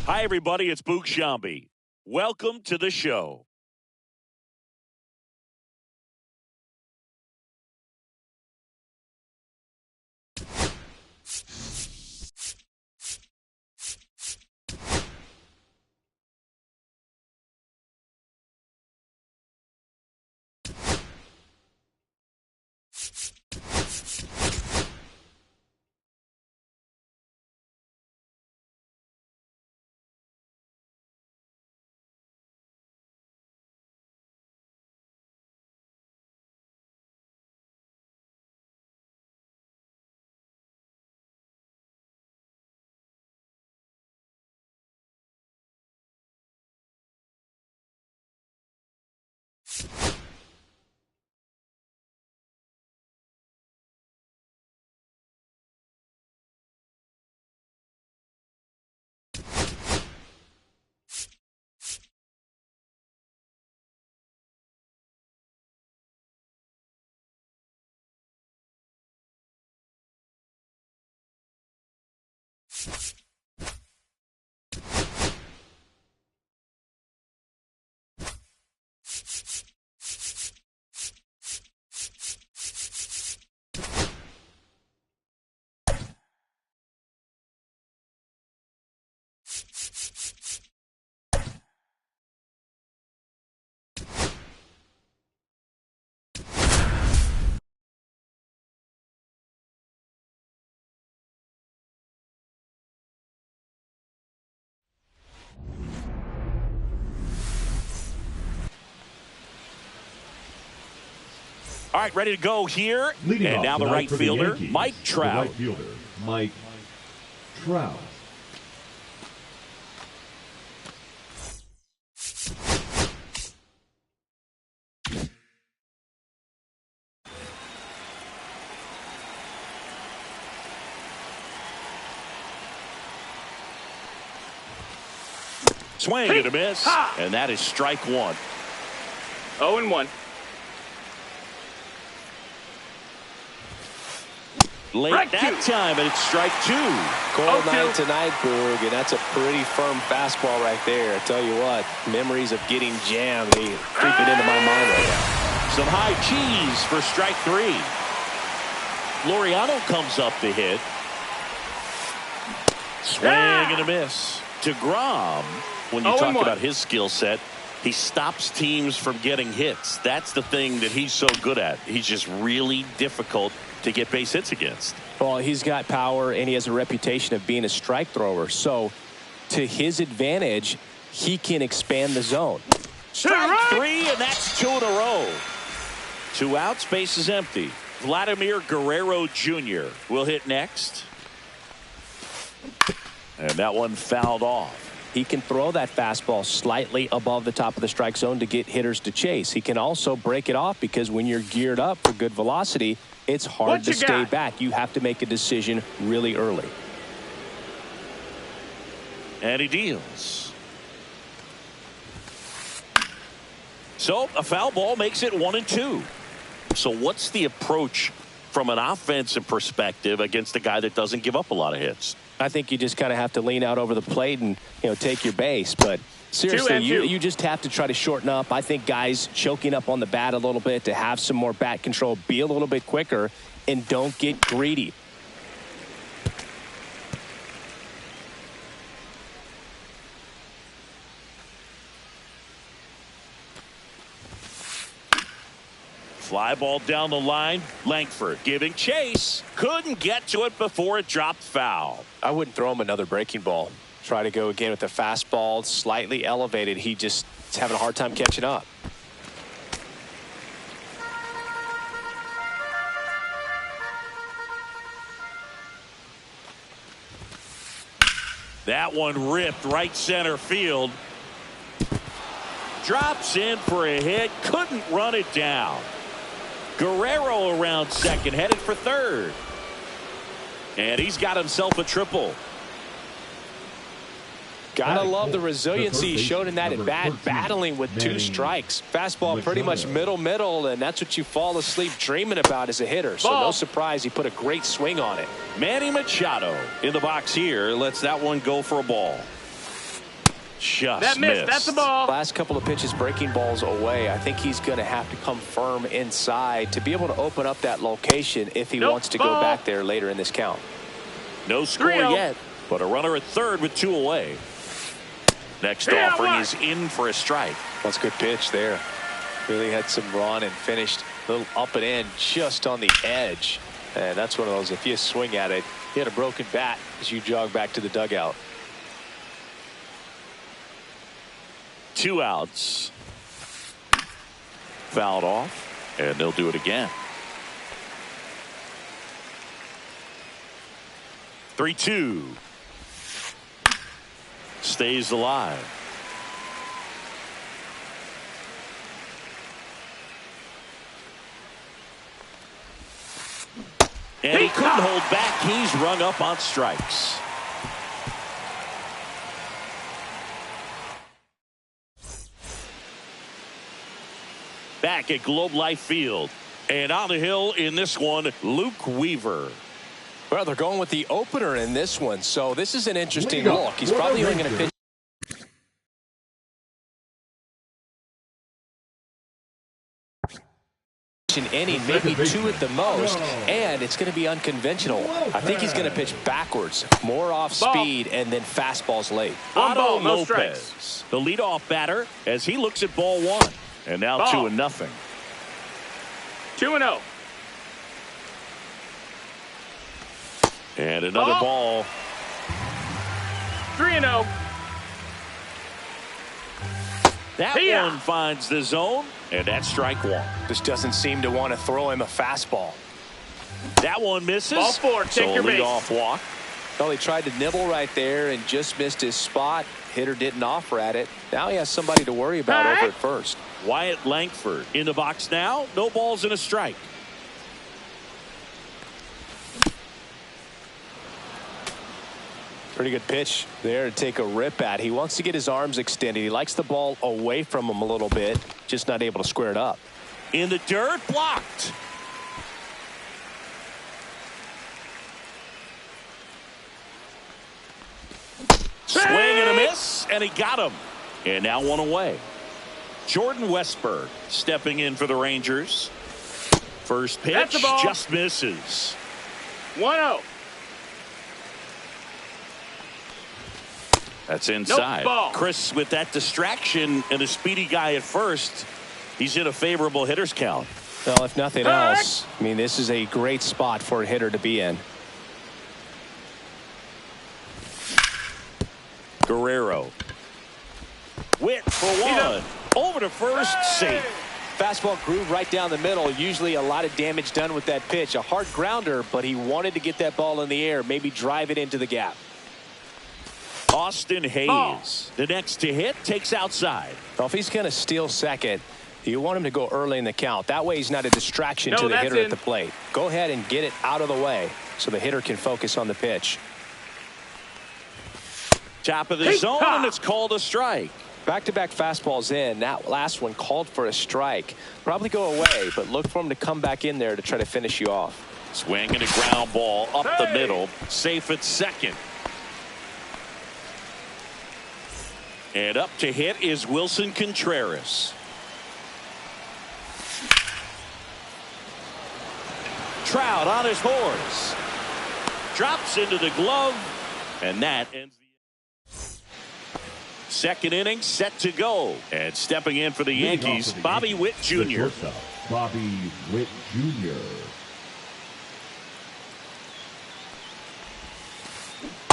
Hi, everybody. It's Boog Shambi. Welcome to the show. All right, ready to go here. Leading and now the right fielder, Mike Trout. Mike Trout. Swing and a miss. And that is strike one. 0-1. Late that time, and it's strike two. Cold night tonight, Boog, and that's a pretty firm fastball right there. I tell you what, memories of getting jammed, they creeping into my mind right now. Some high cheese for strike three. Laureano comes up to hit. Swing and a miss. DeGrom, when you talk about his skill set, he stops teams from getting hits. That's the thing that he's so good at. He's just really difficult to get base hits against. Well, he's got power, and he has a reputation of being a strike thrower. So, to his advantage, he can expand the zone. Strike three, and that's two in a row. 2 outs, base is empty. Vladimir Guerrero Jr. will hit next. And that one fouled off. He can throw that fastball slightly above the top of the strike zone to get hitters to chase. He can also break it off because when you're geared up for good velocity, it's hard to stay back. You have to make a decision really early. And he deals. So a foul ball makes it 1-2. So what's the approach from an offensive perspective against a guy that doesn't give up a lot of hits? I think you just kind of have to lean out over the plate and, take your base. But seriously, you just have to try to shorten up. I think guys choking up on the bat a little bit to have some more bat control, be a little bit quicker, and don't get greedy. Fly ball down the line. Langford giving chase. Couldn't get to it before it dropped foul. I wouldn't throw him another breaking ball. Try to go again with the fastball slightly elevated. He just is having a hard time catching up. That one ripped right center field. Drops in for a hit. Couldn't run it down. Guerrero around second, headed for third. And he's got himself a triple. Gotta love the resiliency he showed in that at bat, battling with 2 strikes. Fastball pretty much middle, and that's what you fall asleep dreaming about as a hitter. So no surprise he put a great swing on it. Manny Machado in the box here lets that one go for a ball. Just that missed. That's the ball. Last couple of pitches breaking balls away. I think he's going to have to come firm inside to be able to open up that location if he wants to go back there later in this count. No score yet, but a runner at third with 2 away. Next offering is in for a strike. That's a good pitch there. Really had some run and finished a little up and in just on the edge. And that's one of those, if you swing at it, you had a broken bat as you jog back to the dugout. 2 outs. Fouled off, and they'll do it again. 3-2. Stays alive. And he couldn't hold back. He's rung up on strikes. Back at Globe Life Field. And on the hill in this one, Luke Weaver. Well, they're going with the opener in this one, so this is an interesting look. He's probably only going to pitch an inning, maybe 2 at the most, and it's going to be unconventional. I think he's going to pitch backwards, more off speed, and then fastballs late. Otto Lopez, the leadoff batter, as he looks at ball 1. And now 2-0. 2-0. And another ball. 3-0. That one finds the zone, and that's strike 1. Just doesn't seem to want to throw him a fastball. That one misses. Ball 4, take your base. Leadoff walk. Well, he tried to nibble right there and just missed his spot. Hitter didn't offer at it. Now he has somebody to worry about over at first. Wyatt Langford in the box now. No balls and a strike. Pretty good pitch there to take a rip at. He wants to get his arms extended. He likes the ball away from him a little bit, just not able to square it up. In the dirt, blocked. Swing and a miss, and he got him. And now 1 away. Jordan Westberg stepping in for the Rangers. First pitch just misses. 1-0. That's inside. Chris, with that distraction and a speedy guy at first, he's in a favorable hitter's count. Well, if nothing else, I mean, this is a great spot for a hitter to be in. Guerrero. Witt for 1. Over to first, safe. Fastball groove right down the middle. Usually a lot of damage done with that pitch. A hard grounder, but he wanted to get that ball in the air, maybe drive it into the gap. Austin Hayes, the next to hit, takes outside. Well, if he's going to steal second, you want him to go early in the count. That way he's not a distraction to the hitter at the plate. Go ahead and get it out of the way so the hitter can focus on the pitch. Top of the zone, and it's called a strike. Back-to-back fastballs in. That last one called for a strike. Probably go away, but look for him to come back in there to try to finish you off. Swing and a ground ball up the middle. Safe at second. And up to hit is Wilson Contreras. Trout on his horse. Drops into the glove. And that ends the second inning set to go. And stepping in for the Yankees, Bobby Witt Jr. Bobby Witt Jr.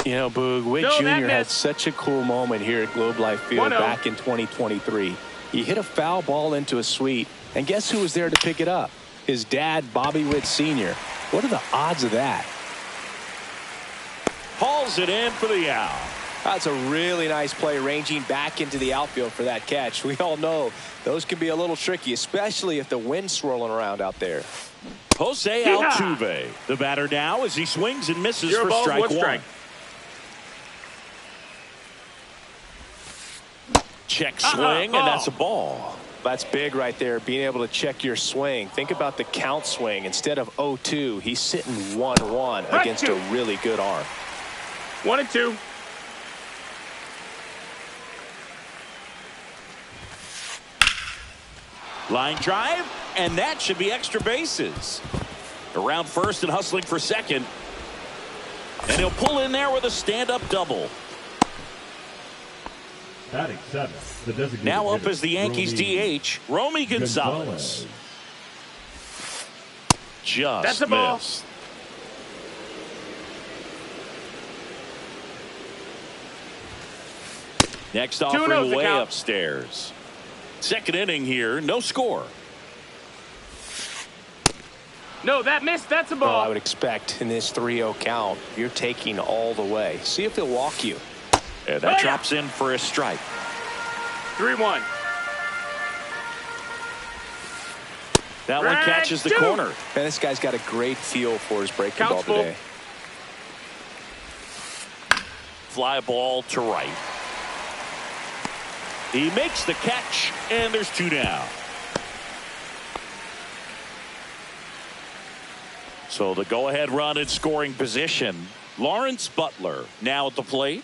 You know, Boog, Witt Jr. had such a cool moment here at Globe Life Field back in 2023. He hit a foul ball into a suite, and guess who was there to pick it up? His dad, Bobby Witt Sr. What are the odds of that? Hauls it in for the out. That's a really nice play, ranging back into the outfield for that catch. We all know those can be a little tricky, especially if the wind's swirling around out there. Jose Altuve, the batter now as he swings and misses for strike 1. Check swing, and that's a ball. That's big right there, being able to check your swing. Think about the count swing. Instead of 0-2, he's sitting 1-1 against a really good arm. 1-2. Line drive, and that should be extra bases. Around first and hustling for second. And he'll pull in there with a stand-up double. Batting seventh, the designated Now up hitter, as the Yankees DH, Romy Gonzalez. Just That's a ball. missed. Next offering way upstairs. Second inning here, no score. No, that missed. That's a Well, ball. I would expect in this 3-0 count, you're taking all the way. See if he'll walk you. And that drops in for a strike. 3-1. That one catches the corner. Man, this guy's got a great feel for his breaking ball Count's today. Fly ball to right. He makes the catch, and there's 2 down. So the go-ahead run in scoring position. Lawrence Butler now at the plate.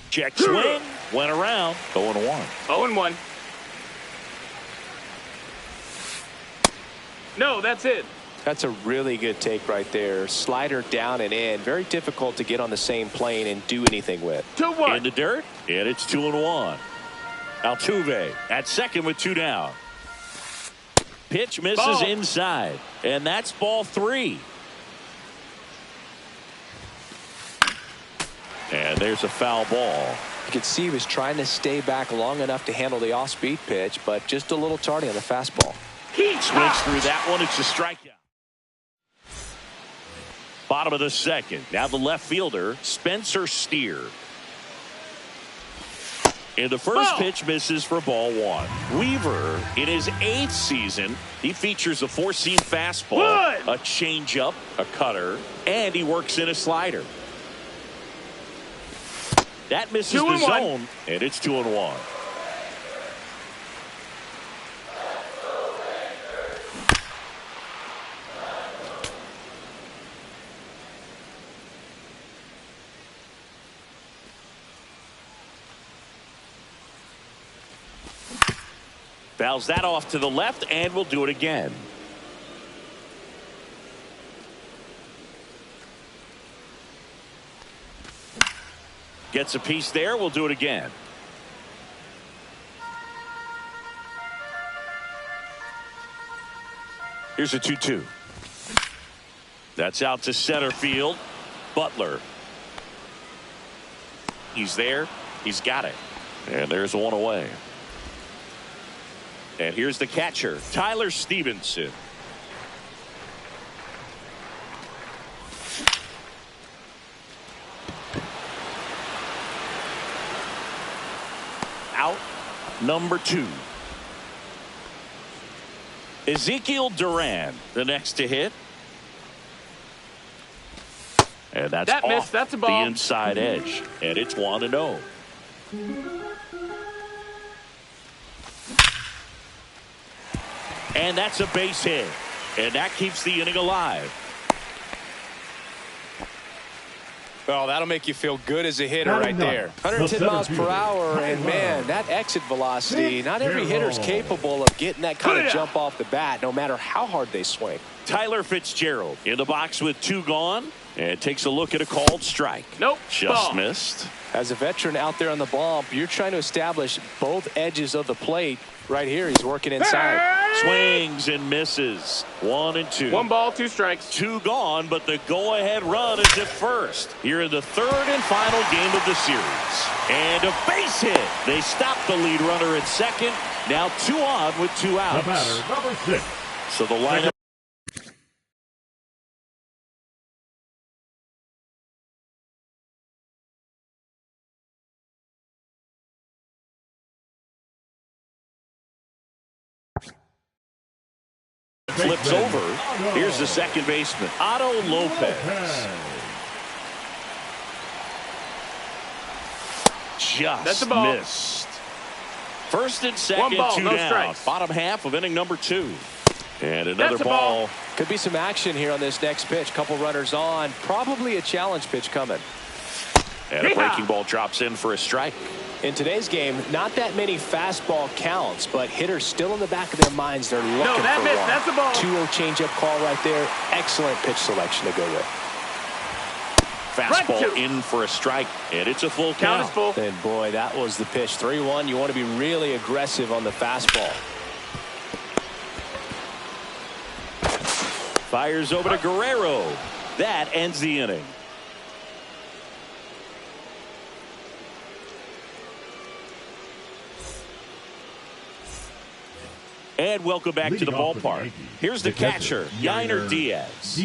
Check swing. Went around. 0-1. 0-1. No, that's it. That's a really good take right there. Slider down and in. Very difficult to get on the same plane and do anything with. 2-1. In the dirt, and it's 2-1. Altuve at second with 2 down. Pitch misses Ball. inside, and that's ball 3. And there's a foul ball. You could see he was trying to stay back long enough to handle the off-speed pitch, but just a little tardy on the fastball. He Swings through that one. It's a strikeout. Bottom of the second. Now the left fielder, Spencer Steer. And the first pitch misses for ball 1. Weaver, in his 8th season, he features a 4-seam fastball, a changeup, a cutter, and he works in a slider. That misses the zone, and it's 2-1. Fouls that off to the left, and we'll do it again. Gets a piece there. We'll do it again. Here's a 2-2. That's out to center field. Butler. He's there. He's got it. And there's one away. And here's the catcher, Tyler Stevenson. Out, number 2. Ezekiel Duran, the next to hit. And that's that off missed. That's a ball. the inside edge. And it's 1-0. And that's a base hit. And that keeps the inning alive. Well, that'll make you feel good as a hitter Batting right ninth, there. 110 the miles per fielder, hour, and man, that exit velocity, not every hitter's capable of getting that kind of jump off the bat, no matter how hard they swing. Tyler Fitzgerald in the box with 2 gone, and takes a look at a called strike. Nope. Just Ball. missed. As a veteran out there on the bump, you're trying to establish both edges of the plate. Right here, he's working inside. Swings and misses. 1-2. 1 ball, 2 strikes. 2 gone, but the go-ahead run is at first. Here in the 3rd and final game of the series. And a base hit. They stop the lead runner at second. Now 2 on with 2 outs. The batter, number 6. So the lineup. Flips over. Here's the second baseman, Otto Lopez. Just missed. First and second, 1 ball, 2 no down. strikes. Bottom half of inning number 2. And another ball. Could be some action here on this next pitch. Couple runners on. Probably a challenge pitch coming. And a breaking ball drops in for a strike. In today's game, not that many fastball counts, but hitters still in the back of their minds, they're looking for one. That's a ball. 2-0 changeup call right there. Excellent pitch selection to go with. Fastball in for a strike, and it's a full count. Is full. And boy, that was the pitch. 3-1. You want to be really aggressive on the fastball. Fires over to Guerrero. That ends the inning. And welcome back to the ballpark. Here's the catcher, Yainer Diaz.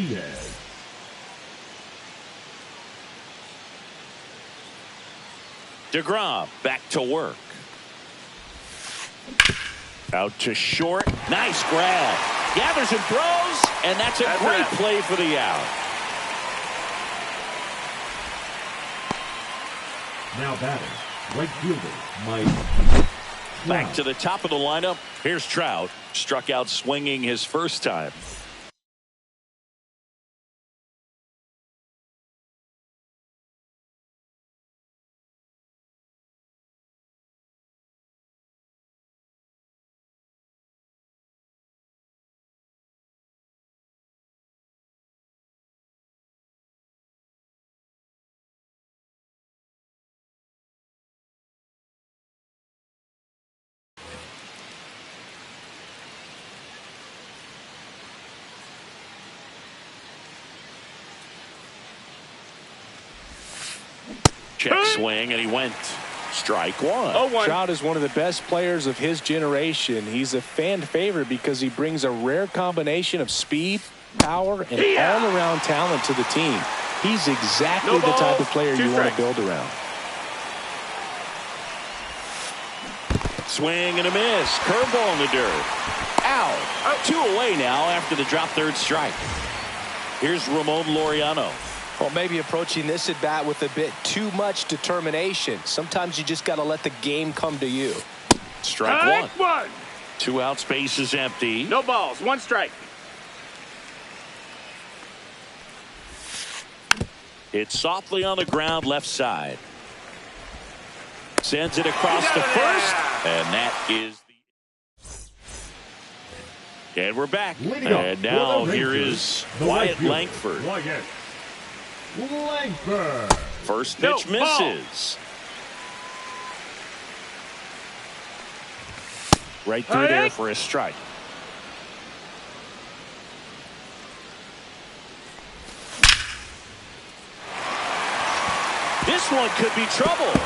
DeGrom back to work. Out to short. Nice grab. Gathers and throws, and that's a great play for the out. Now batting, right fielder Mike. Back to the top of the lineup. Here's Trout. Struck out swinging his first time. Check swing, and he went. Strike one. Trout is one of the best players of his generation. He's a fan favorite because he brings a rare combination of speed, power, and all-around talent to the team. He's exactly the type of player you want to build around. Swing and a miss. Curveball in the dirt. Out. 2 away now after the drop third strike. Here's Ramon Laureano. Well, maybe approaching this at bat with a bit too much determination. Sometimes you just got to let the game come to you. Strike one. 2 outs, base is empty. No balls, 1 strike. It's softly on the ground, left side. Sends it across the first, and that is the. And we're back. And now here is Wyatt Langford. First pitch misses. Right through there for a strike. This one could be trouble.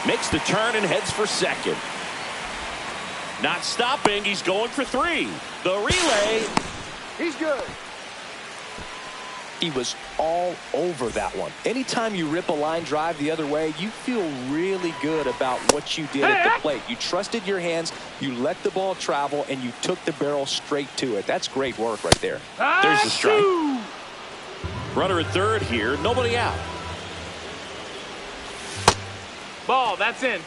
Makes the turn and heads for second. Not stopping. He's going for 3. The relay. He's good. He was all over that one. Anytime you rip a line drive the other way, you feel really good about what you did at the plate. You trusted your hands, you let the ball travel, and you took the barrel straight to it. That's great work right there. There's the strike. Runner at third here. Nobody out. Ball, that's in.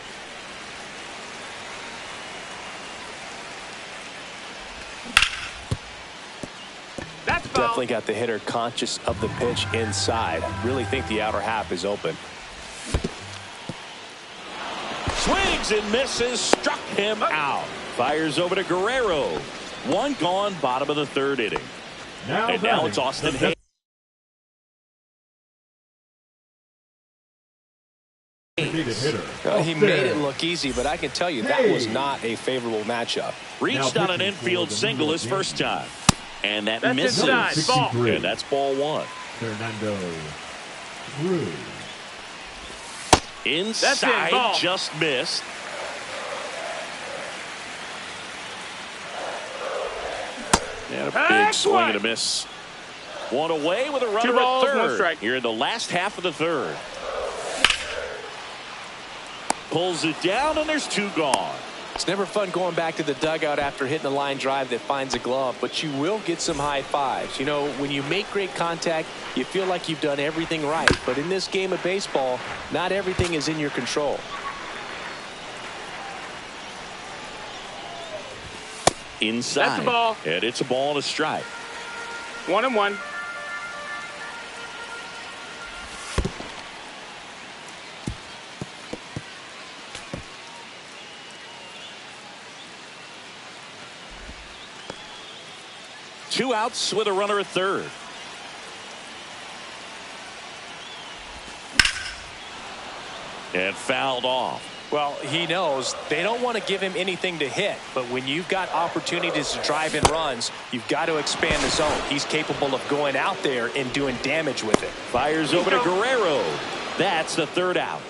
That's foul. Definitely got the hitter conscious of the pitch inside. Really think the outer half is open. Swings and misses. Struck him out. Fires over to Guerrero. 1 gone, bottom of the 3rd inning. And now it's Austin Hayes. He made it look easy, but I can tell you that was not a favorable matchup. Reached on an infield single his first time. And that misses. Ball. And that's ball 1. Fernando Cruz. Inside, just missed. And a big swing and a miss. 1 away with a runner 2 balls, at 1 third. strike. Here in the last half of the 3rd. Pulls it down, and there's 2 gone. It's never fun going back to the dugout after hitting a line drive that finds a glove, but you will get some high fives. You know, when you make great contact, you feel like you've done everything right. But in this game of baseball, not everything is in your control. Inside. That's a ball. And it's a ball and a strike. 1-1. 2 outs with a runner at third. And fouled off. Well, he knows they don't want to give him anything to hit, but when you've got opportunities to drive in runs, you've got to expand the zone. He's capable of going out there and doing damage with it. Fires over to Guerrero. That's the 3rd out.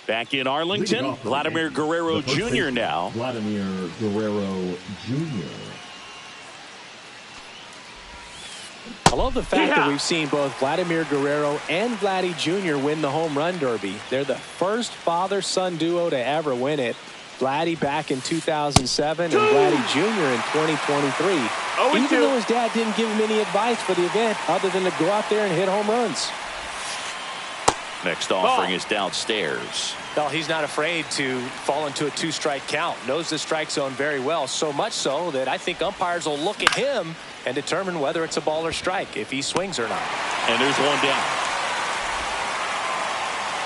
Back in Arlington, Vladimir Guerrero Jr. now. Vladimir Guerrero Jr. I love the fact that we've seen both Vladimir Guerrero and Vladdy Jr. win the home run derby. They're the first father-son duo to ever win it. Vladdy back in 2007 and Vladdy Jr. in 2023. Even though his dad didn't give him any advice for the event other than to go out there and hit home runs. Next offering is downstairs. Well, he's not afraid to fall into a 2-strike count. Knows the strike zone very well, so much so that I think umpires will look at him and determine whether it's a ball or strike, if he swings or not. And there's one down.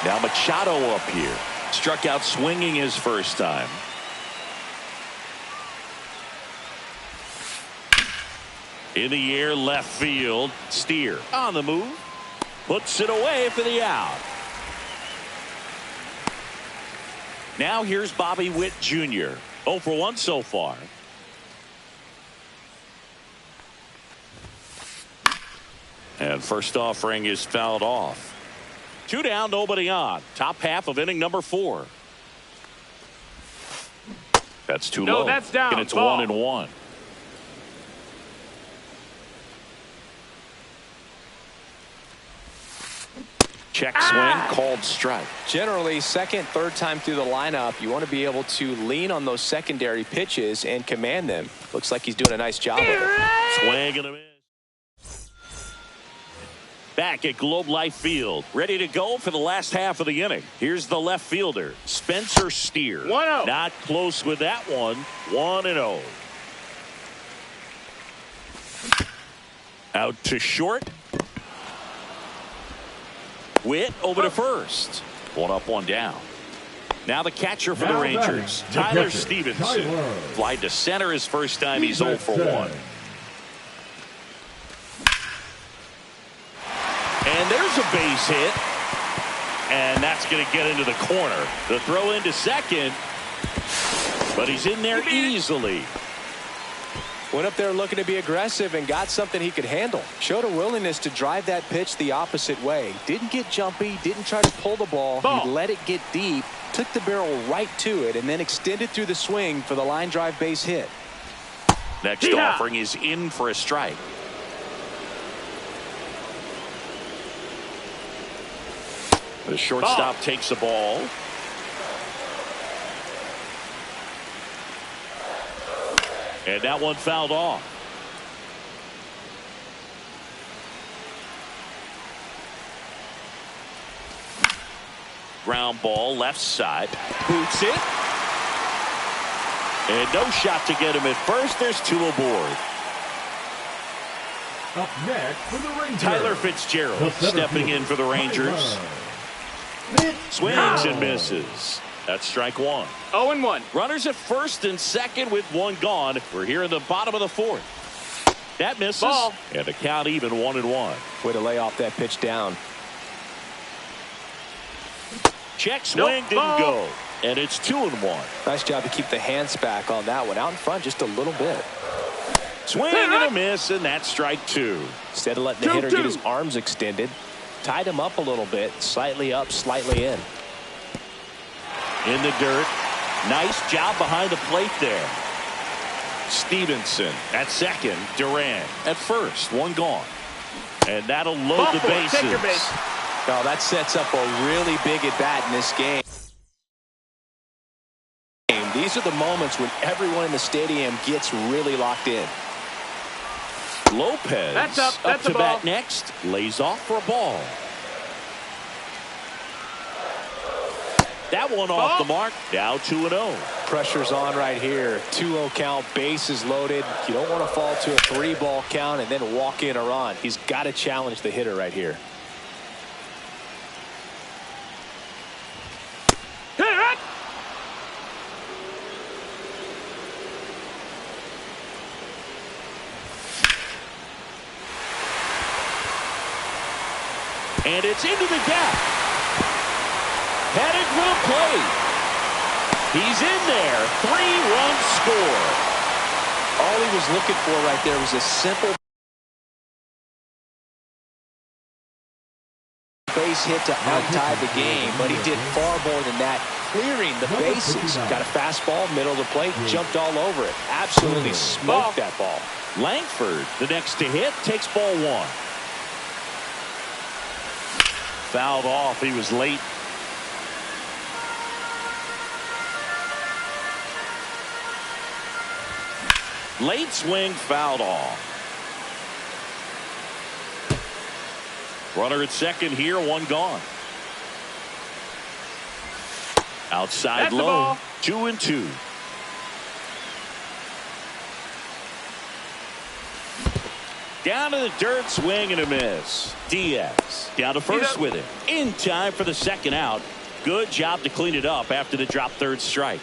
Now Machado up here. Struck out swinging his first time. In the air, left field. Steer on the move. Puts it away for the out. Now here's Bobby Witt Jr. 0 for 1 so far. And first offering is fouled off. 2 down, nobody on. Top half of inning number 4. That's too low. No, that's down. And it's Ball. 1-1. Check swing, called strike. Generally, second, third time through the lineup, you want to be able to lean on those secondary pitches and command them. Looks like he's doing a nice job of it. Swing and a miss. Back at Globe Life Field, ready to go for the last half of the inning. Here's the left fielder, Spencer Steer. 1-0. Not close with that one. 1-0. Out to short. Witt over to first. 1 up, 1 down. Now the catcher for the Rangers, Tyler Stevenson. Fly to center his first time. He's 0 for 1. And there's a base hit. And that's going to get into the corner. The throw into second. But he's in there easily. Went up there looking to be aggressive and got something he could handle. Showed a willingness to drive that pitch the opposite way. Didn't get jumpy, didn't try to pull the ball. He let it get deep, took the barrel right to it, and then extended through the swing for the line drive base hit. Next offering is in for a strike. The shortstop takes the ball. And that one fouled off. Ground ball left side. Boots it. And no shot to get him at first. There's 2 aboard. Up next for the Rangers, Tyler Fitzgerald stepping in for the Rangers. Swings and misses. That's strike 1. 0-1. Runners at first and second with 1 gone. We're here in the bottom of the 4th. That misses. Ball. And the count even 1-1. Way to lay off that pitch down. Check swing, didn't Ball. go. And it's 2-1. Nice job to keep the hands back on that one. Out in front just a little bit. Swing and a miss, and that's strike 2. Instead of letting the hitter get his arms extended, tied him up a little bit, slightly up, slightly in. In the dirt. Nice job behind the plate there. Stevenson at second. Duran at first. 1 gone. And that'll load the bases. Take your base. Now that sets up a really big at bat in this game. These are the moments when everyone in the stadium gets really locked in. Lopez That's up. That's to a ball. bat next. Lays off for a ball. That one off the mark. Now 2-0. Pressure's on right here. 2-0 count, bases loaded. You don't want to fall to a 3-ball count and then walk in a run. He's got to challenge the hitter right here. And it's into the gap. Headed for the plate. He's in there. 3-run score. All he was looking for right there was a simple base hit to untie the game, but he did far more than that, clearing the bases. Got a fastball, middle of the plate, jumped all over it. Absolutely smoked that ball. Langford, the next to hit, takes ball one. Fouled off. He was late. Late swing, fouled off. Runner at second here, one gone. Outside low, 2-2. Down to the dirt, swing and a miss. Diaz down to first with it. In time for the second out. Good job to clean it up after the drop third strike.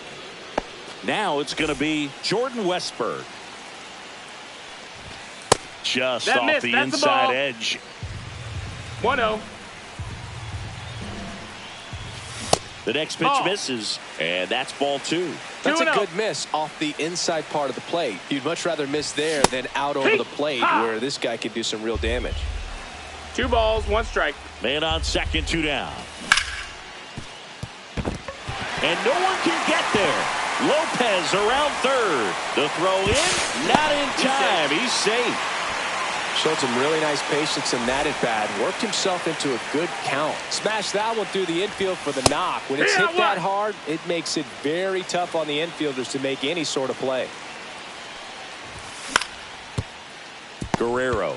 Now it's going to be Jordan Westburg. Just off the inside edge. 1-0. The next pitch misses, and that's ball two. That's a good miss off the inside part of the plate. You'd much rather miss there than out over the plate where this guy could do some real damage. 2 balls, 1 strike. Man on second, 2 down. And no one can get there. Lopez around third. The throw in, not in time. He's safe. Showed some really nice patience in that at bat. Worked himself into a good count. Smashed that one through the infield for the knock. When it's hit that hard, it makes it very tough on the infielders to make any sort of play. Guerrero.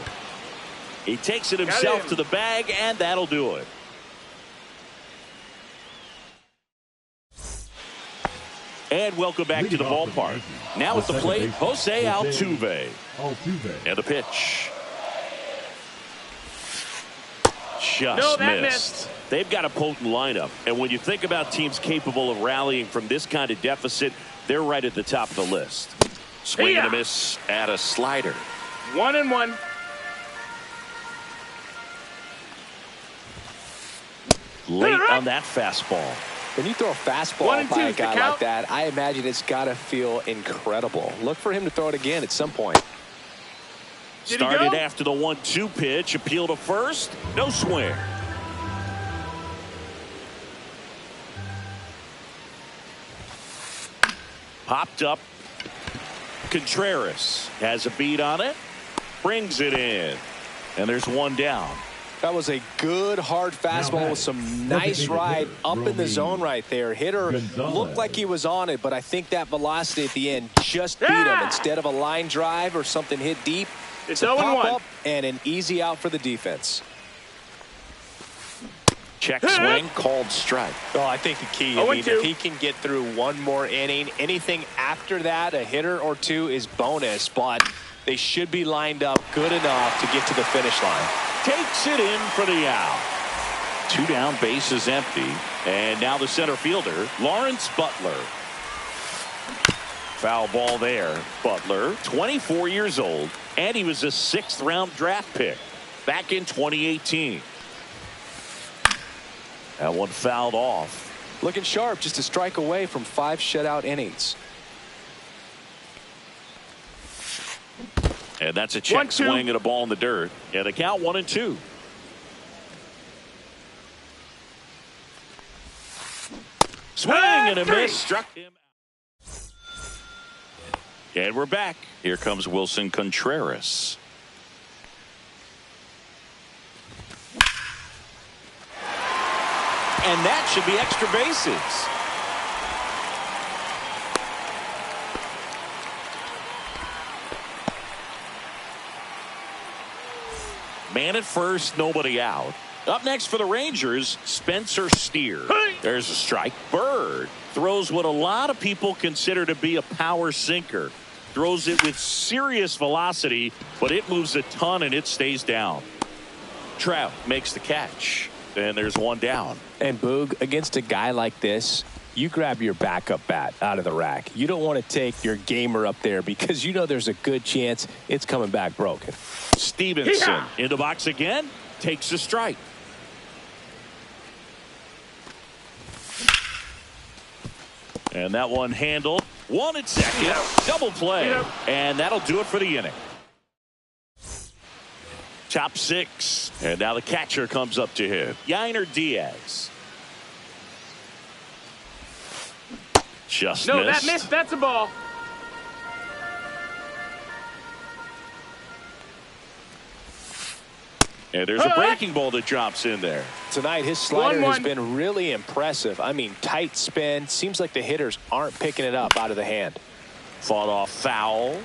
He takes it himself to the bag, and that'll do it. And welcome back to the ballpark. Now at the plate, Jose Altuve. And the pitch. Just missed. They've got a potent lineup. And when you think about teams capable of rallying from this kind of deficit, they're right at the top of the list. Swing and a miss at a slider. 1-1. Late on that fastball. When you throw a fastball by a guy like that, I imagine it's got to feel incredible. Look for him to throw it again at some point. Started after the 1-2 pitch. Appeal to first. No swing. Popped up. Contreras has a beat on it. Brings it in. And there's one down. That was a good hard fastball with some nice ride up in the zone right there. Hitter looked like he was on it, but I think that velocity at the end just beat him. Instead of a line drive or something hit deep, it's a 0-1. pop up and an easy out for the defense. Check swing, called strike. Oh, I think the key, I mean, if he can get through one more inning, anything after that, a hitter or two is bonus, but they should be lined up good enough to get to the finish line. Takes it in for the out. 2 down, base is empty. And now the center fielder, Lawrence Butler. Foul ball there. Butler, 24 years old, and he was a 6th-round draft pick back in 2018. That one fouled off. Looking sharp, just a strike away from 5 shutout innings. And that's a check swing and a ball in the dirt. And the count 1-2. Swing and a miss. Struck him. And we're back. Here comes Wilson Contreras. And that should be extra bases. Man at first, nobody out. Up next for the Rangers, Spencer Steer. There's a strike. Bird throws what a lot of people consider to be a power sinker. Throws it with serious velocity, but it moves a ton and it stays down. Trout makes the catch. And there's one down. And Boog, against a guy like this, you grab your backup bat out of the rack. You don't want to take your gamer up there because you know there's a good chance it's coming back broken. Stevenson in the box again, takes a strike. And that one handled. 1 at second. Double play. And that'll do it for the inning. Top 6. And now the catcher comes up to him. Yainer Diaz. Just no, missed. that missed. That's a ball. And there's a breaking ball that drops in there. Tonight, his slider has been really impressive. I mean, tight spin. Seems like the hitters aren't picking it up out of the hand. Fought off foul.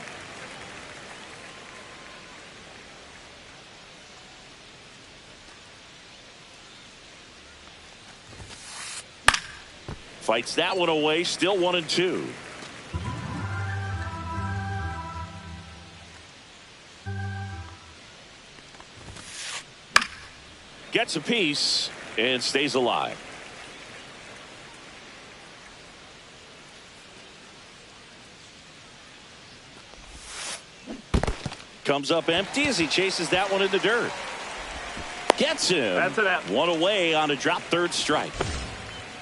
Fights that one away. Still 1-2. Gets a piece and stays alive. Comes up empty as he chases that one in the dirt. Gets him. That's it out. 1 away on a drop third strike.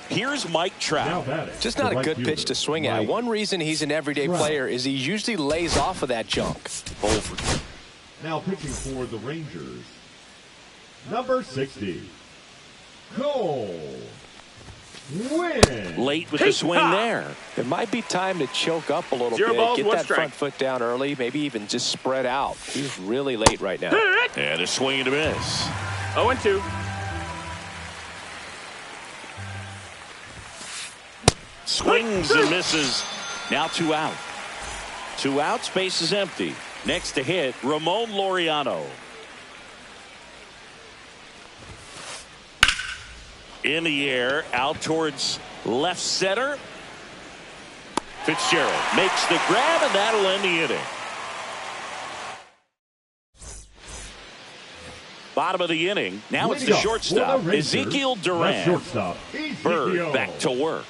Here's Mike Trout. Just not a good pitch to swing at. One reason he's an everyday player is he usually lays off of that junk. Over. Now pitching for the Rangers, number 60, Cole Winn. Late with the swing there. It might be time to choke up a little 0 bit. balls, Get 1 that strike. front foot down early. Maybe even just spread out. He's really late right now. And a swing and a miss. 0-2. Swings and misses. Now 2 out. 2 outs, base is empty. Next to hit, Ramon Laureano. In the air, out towards left center. Fitzgerald makes the grab, and that'll end the inning. Bottom of the inning. Now it's the shortstop, Ezekiel Duran. Bird back to work.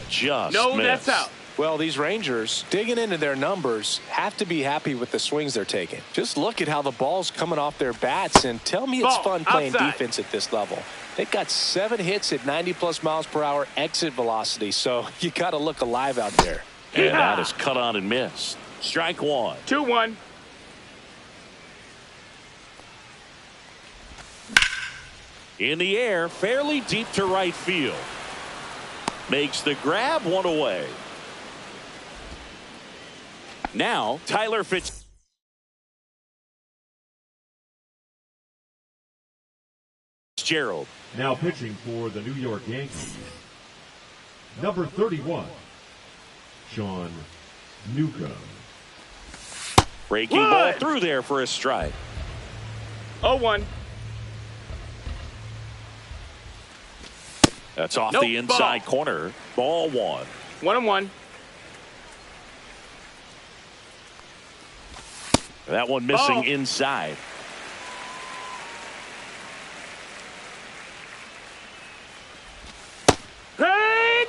Just No, missed. that's out. Well, these Rangers, digging into their numbers, have to be happy with the swings they're taking. Just look at how the ball's coming off their bats, and tell me it's fun playing defense at this level. They've got 7 hits at 90+ miles per hour exit velocity, so you got to look alive out there. And that is cut on and missed. Strike 1. 2-1. In the air, fairly deep to right field. Makes the grab, 1 away. Now, Tyler Fitzgerald. Now pitching for the New York Yankees, number 31, Sean Newcomb. Breaking ball through there for a strike. 0-1. That's off the inside corner. Ball 1. 1-1. That one missing inside. Hey!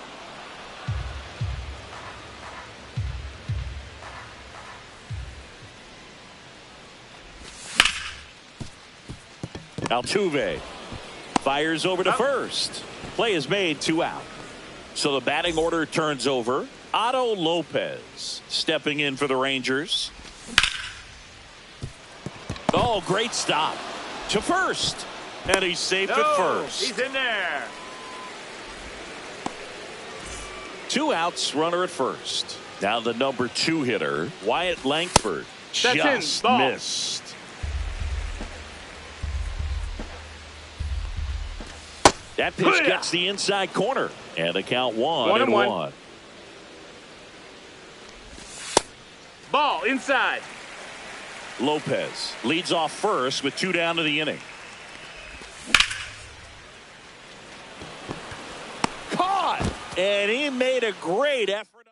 Altuve fires over to first. Play is made, 2 out. So the batting order turns over. Otto Lopez stepping in for the Rangers. Oh, great stop to first, and he's safe at first. He's in there. 2 outs, runner at first. Now the number 2 hitter, Wyatt Langford, just missed. That pitch gets the inside corner, and the count 1-1. Ball inside. Lopez leads off first with 2 down to the inning. Caught, and he made a great effort.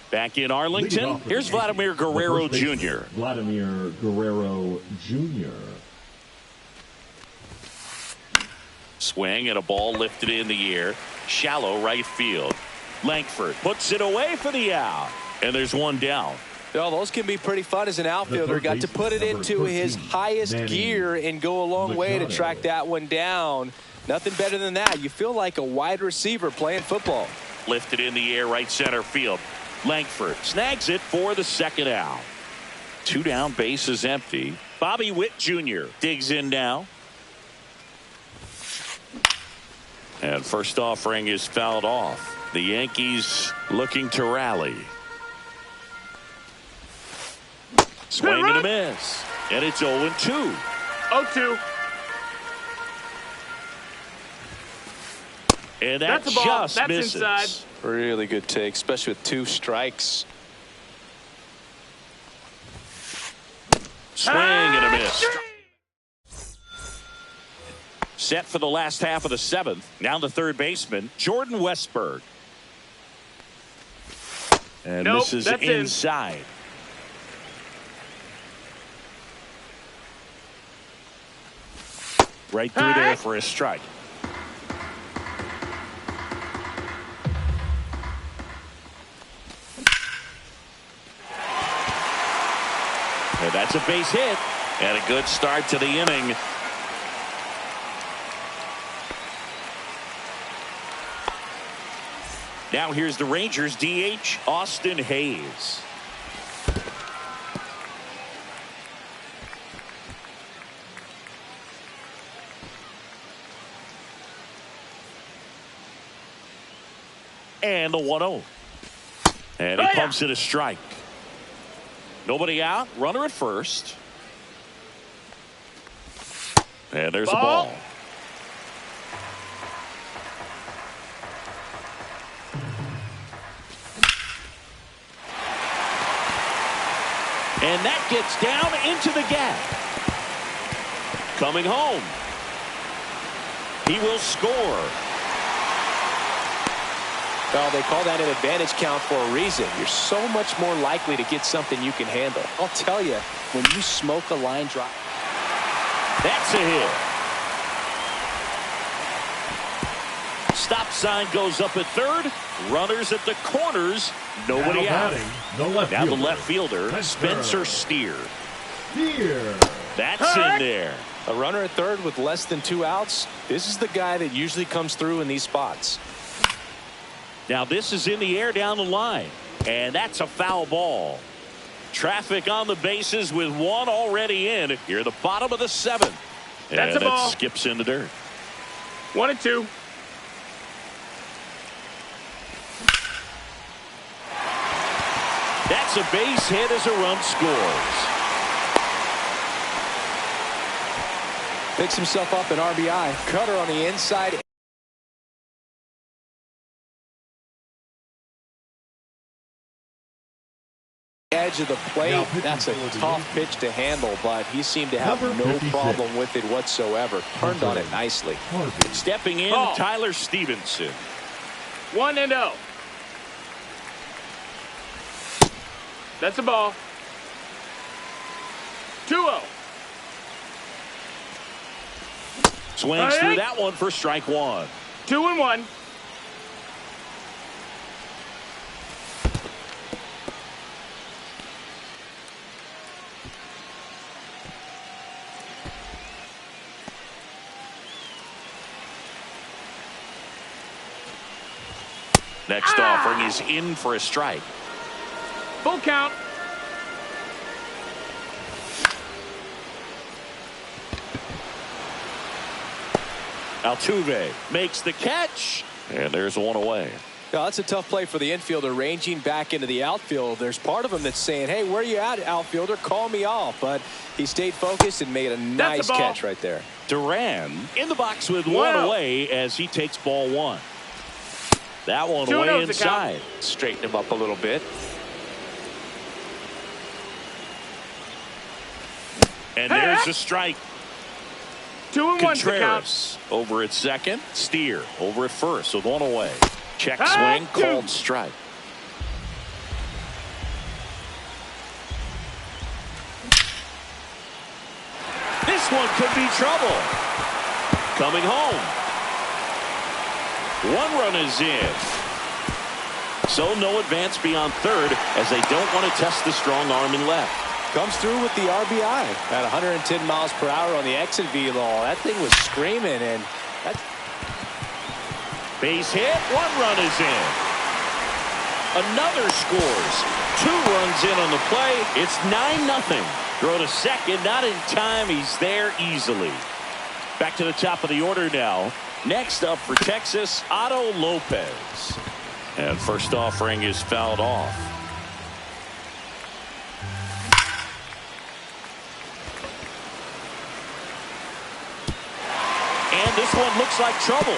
Back in Arlington, here's Vladimir Guerrero Jr. Vladimir Guerrero Jr. Swing and a ball lifted in the air. Shallow right field. Langford puts it away for the out. And there's 1 down. Well, those can be pretty fun as an outfielder. Got to put it into his highest gear and go a long way to track that one down. Nothing better than that. You feel like a wide receiver playing football. Lifted in the air, right center field. Langford snags it for the second out. 2 down, bases empty. Bobby Witt Jr. digs in now. And first offering is fouled off. The Yankees looking to rally. Swing and a miss. And it's 0-2. 0-2. And that That's a ball. just That's misses. inside. Really good take, especially with 2 strikes. Swing and a miss. Set for the last half of the 7th. Now the third baseman, Jordan Westberg. And Nope, this is that's inside. Right through there for a strike. And that's a base hit. And a good start to the inning. Now here's the Rangers DH, Austin Hayes. And the 1-0. And he pumps it a strike. Nobody out. Runner at first. And there's a ball. And that gets down into the gap. Coming home. He will score. Well, they call that an advantage count for a reason. You're so much more likely to get something you can handle. I'll tell you, when you smoke a line drive. That's a hit. Stop sign goes up at third. Runners at the corners. Nobody out. Now the left fielder, Spencer Steer. That's in there. A runner at third with less than 2 outs. This is the guy that usually comes through in these spots. Now this is in the air down the line. And that's a foul ball. Traffic on the bases with 1 already in. Here the bottom of the 7th. That's and a ball. That skips in the dirt. 1-2. That's a base hit as a run scores. Picks himself up an RBI. Cutter on the inside. Edge of the plate. That's a tough pitch to handle, but he seemed to have no problem with it whatsoever. Turned on it nicely. Stepping in, Tyler Stevenson. 1-0. That's a ball. 2-0. Swings through that one for strike 1. 2-1. Next offering is in for a strike. Full count. Altuve makes the catch. And there's 1 away. Now, that's a tough play for the infielder ranging back into the outfield. There's part of him that's saying, hey, where are you at, outfielder? Call me off. But he stayed focused and made a nice catch right there. Duran in the box with 1 away as he takes ball 1. That one away inside. Straighten him up a little bit. And there's a strike. 2-1 Contreras over at second. Steer over at first with 1 away. Check swing, called strike. This one could be trouble. Coming home. 1 run is in. So no advance beyond third as they don't want to test the strong arm in left. Comes through with the RBI at 110 miles per hour on the exit velo. That thing was screaming, and Base hit. 1 run is in. Another scores. 2 runs in on the play. It's 9-0. Throw to second. Not in time. He's there easily. Back to the top of the order now. Next up for Texas, Otto Lopez. And first offering is fouled off. And this one looks like trouble.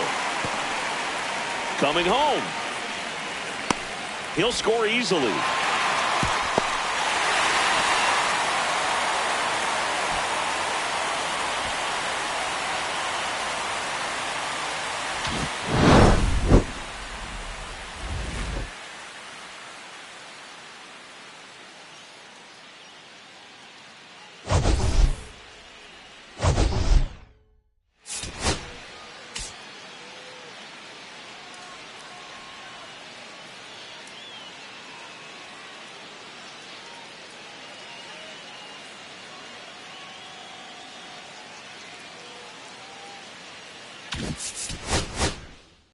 Coming home. He'll score easily.